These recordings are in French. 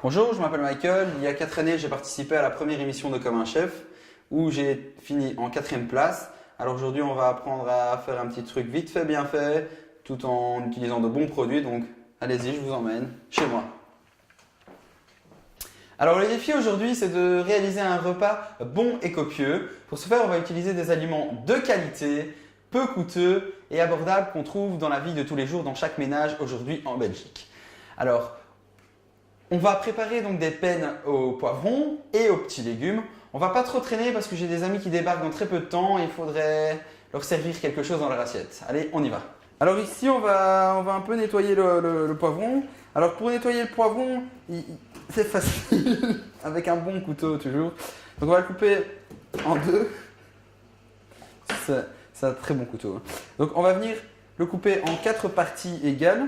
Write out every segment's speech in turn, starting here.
Bonjour, je m'appelle Michael. Il y a 4 années, j'ai participé à la première émission de Comme un chef où j'ai fini en 4e place. Alors aujourd'hui, on va apprendre à faire un petit truc vite fait, bien fait, tout en utilisant de bons produits. Donc allez-y, je vous emmène chez moi. Alors le défi aujourd'hui, c'est de réaliser un repas bon et copieux. Pour ce faire, on va utiliser des aliments de qualité, peu coûteux et abordables qu'on trouve dans la vie de tous les jours dans chaque ménage aujourd'hui en Belgique. Alors, on va préparer donc des pennes aux poivrons et aux petits légumes. On va pas trop traîner parce que j'ai des amis qui débarquent dans très peu de temps et il faudrait leur servir quelque chose dans leur assiette. Allez, on y va. Alors ici, on va un peu nettoyer le poivron. Alors pour nettoyer le poivron, c'est facile, avec un bon couteau toujours. Donc on va le couper en deux. C'est un très bon couteau. Donc on va venir le couper en 4 parties égales.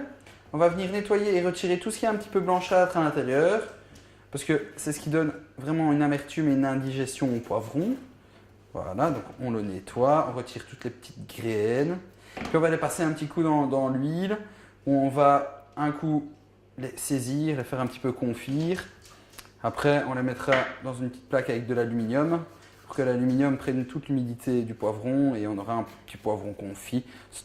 On va venir nettoyer et retirer tout ce qui est un petit peu blanchâtre à l'intérieur. Parce que c'est ce qui donne vraiment une amertume et une indigestion au poivron. Voilà, donc on le nettoie, on retire toutes les petites graines. Puis on va les passer un petit coup dans l'huile. On va un coup les saisir, les faire un petit peu confire. Après, on les mettra dans une petite plaque avec de l'aluminium pour que l'aluminium prenne toute l'humidité du poivron et on aura un petit poivron confit,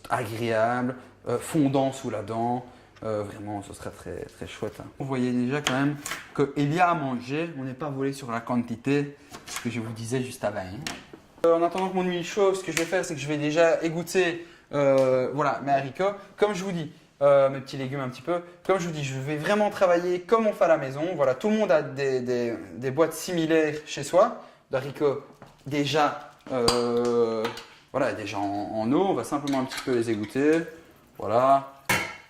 agréable, fondant sous la dent. Vraiment, ce sera très, très chouette. Hein. Vous voyez déjà quand même qu'il y a à manger. On n'est pas volé sur la quantité, ce que je vous disais juste avant. Hein. En attendant que mon huile chauffe, ce que je vais faire, c'est que je vais déjà égoutter voilà, mes haricots. Comme je vous dis, mes petits légumes un petit peu. Comme je vous dis, je vais vraiment travailler comme on fait à la maison. Voilà, tout le monde a des boîtes similaires chez soi, d'haricots déjà, voilà, déjà en eau. On va simplement un petit peu les égoutter. Voilà.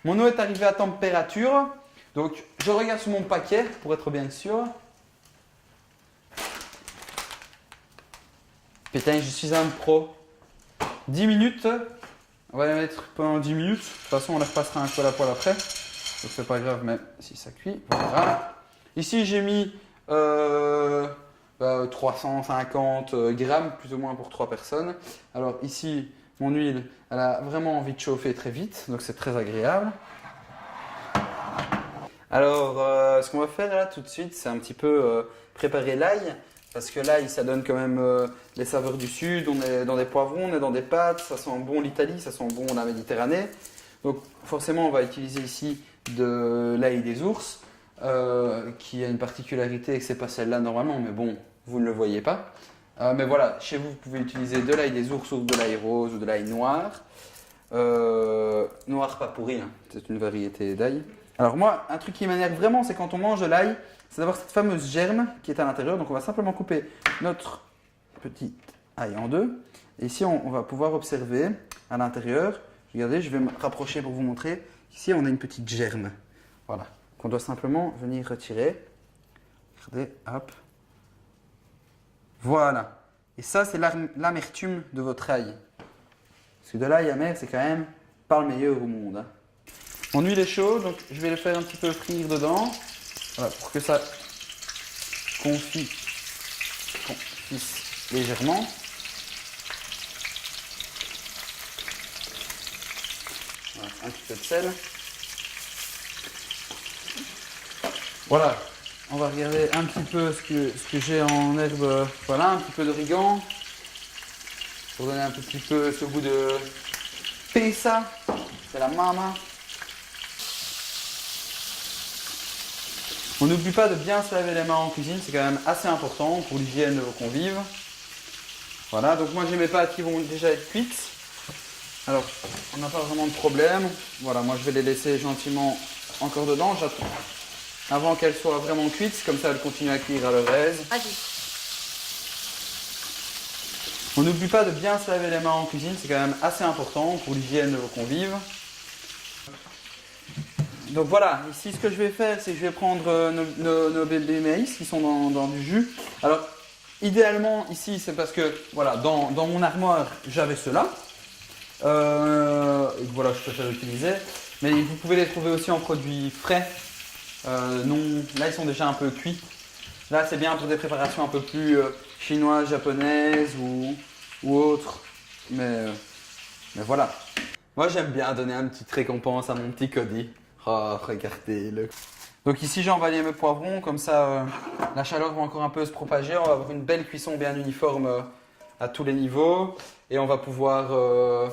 Mon eau est arrivée à température, donc je regarde sur mon paquet pour être bien sûr. Putain, je suis un pro. 10 minutes, on va les mettre pendant 10 minutes. De toute façon, on les repassera un poêle à poêle après. Donc c'est pas grave, même si ça cuit. Voilà. Ici, j'ai mis 350 grammes, plus ou moins pour 3 personnes. Alors ici, mon huile, elle a vraiment envie de chauffer très vite, donc c'est très agréable. Alors, ce qu'on va faire là tout de suite, c'est un petit peu préparer l'ail. Parce que l'ail, ça donne quand même les saveurs du sud. On est dans des poivrons, on est dans des pâtes. Ça sent bon l'Italie, ça sent bon la Méditerranée. Donc forcément, on va utiliser ici de l'ail des ours. Qui a une particularité que c'est pas celle-là normalement. Mais bon, vous ne le voyez pas. Mais voilà, chez vous, vous pouvez utiliser de l'ail des ours ou de l'ail rose ou de l'ail noir. Noir pas pourri, hein. C'est une variété d'ail. Alors moi, un truc qui m'énerve vraiment, c'est quand on mange de l'ail, c'est d'avoir cette fameuse germe qui est à l'intérieur. Donc on va simplement couper notre petit ail en deux. Et ici, on va pouvoir observer à l'intérieur. Regardez, je vais me rapprocher pour vous montrer. Ici, on a une petite germe. Voilà, qu'on doit simplement venir retirer. Regardez, hop. Voilà. Et ça, c'est l'amertume de votre ail. Parce que de l'ail amer, c'est quand même pas le meilleur au monde. Hein. Mon huile est chaude, donc je vais le faire un petit peu frire dedans. Voilà, pour que ça confisse légèrement. Voilà, un petit peu de sel. Voilà, on va regarder un petit peu ce que j'ai en herbe. Voilà, un petit peu d'origan. Pour donner un petit peu ce goût de pesa. C'est la mama. On n'oublie pas de bien se laver les mains en cuisine, c'est quand même assez important pour l'hygiène de vos convives. Voilà, donc moi j'ai mes pâtes qui vont déjà être cuites. Alors, on n'a pas vraiment de problème. Voilà, moi je vais les laisser gentiment encore dedans. J'attends avant qu'elles soient vraiment cuites, comme ça elles continuent à cuire à leur aise. On n'oublie pas de bien se laver les mains en cuisine, c'est quand même assez important pour l'hygiène de vos convives. Donc voilà, ici ce que je vais faire, c'est que je vais prendre nos bébés maïs qui sont dans du jus. Alors, idéalement, ici, c'est parce que, voilà, dans mon armoire, j'avais ceux-là. Et voilà, je préfère utiliser. Mais vous pouvez les trouver aussi en produits frais. Non, là, ils sont déjà un peu cuits. Là, c'est bien pour des préparations un peu plus chinoises, japonaises ou autres. Mais voilà. Moi, j'aime bien donner une petite récompense à mon petit Cody. Oh, regardez-le. Donc ici j'ai emballé mes poivrons, comme ça la chaleur va encore un peu se propager, on va avoir une belle cuisson bien uniforme à tous les niveaux et on va pouvoir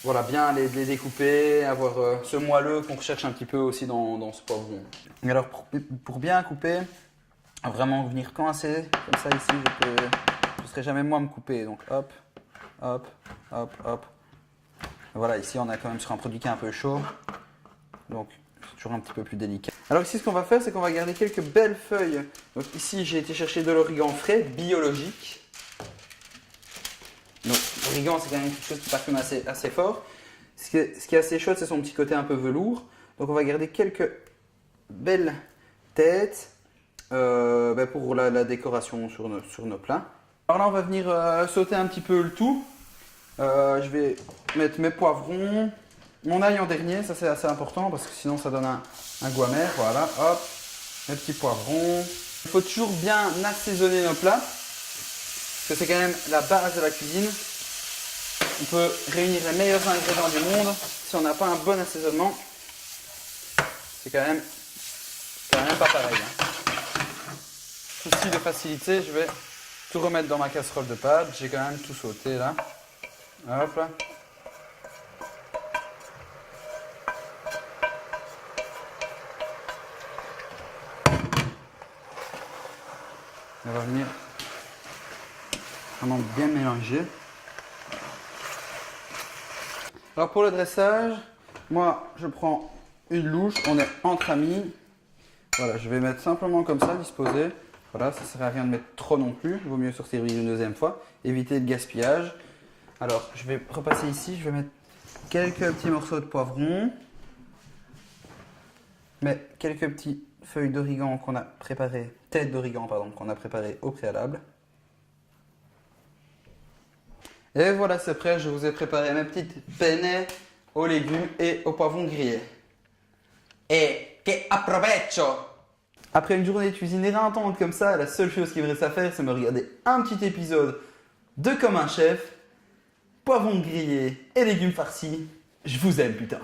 voilà, bien les découper, avoir ce moelleux qu'on recherche un petit peu aussi dans ce poivron. Et alors pour bien couper, vraiment venir coincer, comme ça ici je ne serai jamais moi à me couper, donc hop, hop, hop, hop. Et voilà, ici on est quand même sur un produit qui est un peu chaud, donc c'est toujours un petit peu plus délicat. Alors ici ce qu'on va faire, c'est qu'on va garder quelques belles feuilles. Donc ici j'ai été chercher de l'origan frais, biologique. Donc l'origan c'est quand même quelque chose qui parfume assez fort. Ce qui est assez chouette, c'est son petit côté un peu velours. Donc on va garder quelques belles têtes pour la décoration sur nos plats. Alors là on va venir sauter un petit peu le tout. Je vais mettre mes poivrons, mon ail en dernier, ça c'est assez important parce que sinon ça donne un goût amer. Voilà, hop, mes petits poivrons. Il faut toujours bien assaisonner nos plats parce que c'est quand même la base de la cuisine. On peut réunir les meilleurs ingrédients du monde, si on n'a pas un bon assaisonnement, c'est quand même pas pareil. Souci de facilité, je vais tout remettre dans ma casserole de pâtes. J'ai quand même tout sauté là. Hop là. On va venir vraiment bien mélanger. Alors pour le dressage, moi je prends une louche, on est entre amis. Voilà, je vais mettre simplement comme ça, disposé. Voilà, ça ne sert à rien de mettre trop non plus, il vaut mieux se servir une deuxième fois, éviter le gaspillage. Alors je vais repasser ici, je vais mettre quelques petits morceaux de poivron, mais quelques petites feuilles d'origan qu'on a préparées, têtes d'origan pardon, qu'on a préparées au préalable. Et voilà, c'est prêt, je vous ai préparé mes petites penne aux légumes et aux poivrons grillés. Et que approvecho! Après une journée de cuisine éreintante comme ça, la seule chose qu'il me reste à faire, c'est me regarder un petit épisode de Comme un chef, poivrons grillés et légumes farcis. Je vous aime, putain!